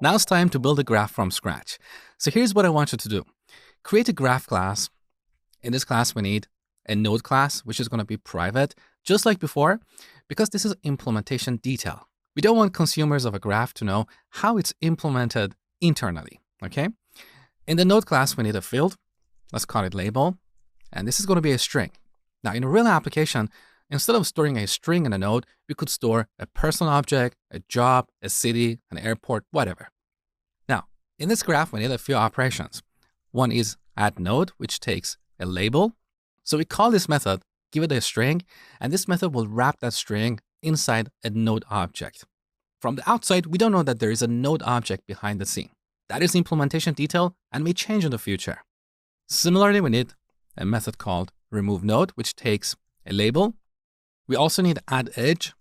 Now it's time to build a graph from scratch. So here's what I want you to do. Create a graph class. In this class, we need a node class, which is going to be private, just like before, because this is implementation detail. We don't want consumers of a graph to know how it's implemented internally, okay? In the node class, we need a field. Let's call it label. And this is going to be a string. Now, in a real application, instead of storing a string in a node, we could store a person object, a job, a city, an airport, whatever. Now, in this graph, we need a few operations. One is add node, which takes a label. So we call this method, give it a string, and this method will wrap that string inside a node object. From the outside, we don't know that there is a node object behind the scene. That is implementation detail and may change in the future. Similarly, we need a method called remove node, which takes a label. We also need add edge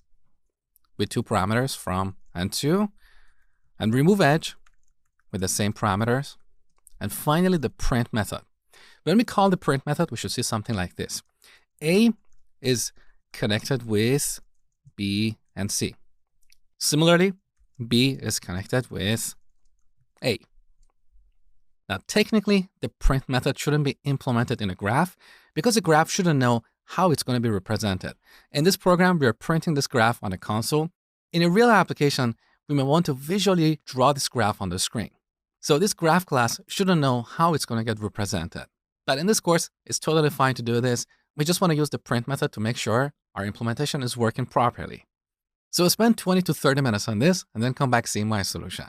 with two parameters, from and to, and remove edge with the same parameters. And finally, the print method. When we call the print method, we should see something like this. A is connected with B and C. Similarly, B is connected with A. Now, technically, the print method shouldn't be implemented in a graph because a graph shouldn't know how it's going to be represented. In this program, we are printing this graph on a console. In a real application, we may want to visually draw this graph on the screen. So this graph class shouldn't know how it's going to get represented. But in this course, it's totally fine to do this. We just want to use the print method to make sure our implementation is working properly. So spend 20 to 30 minutes on this and then come back see my solution.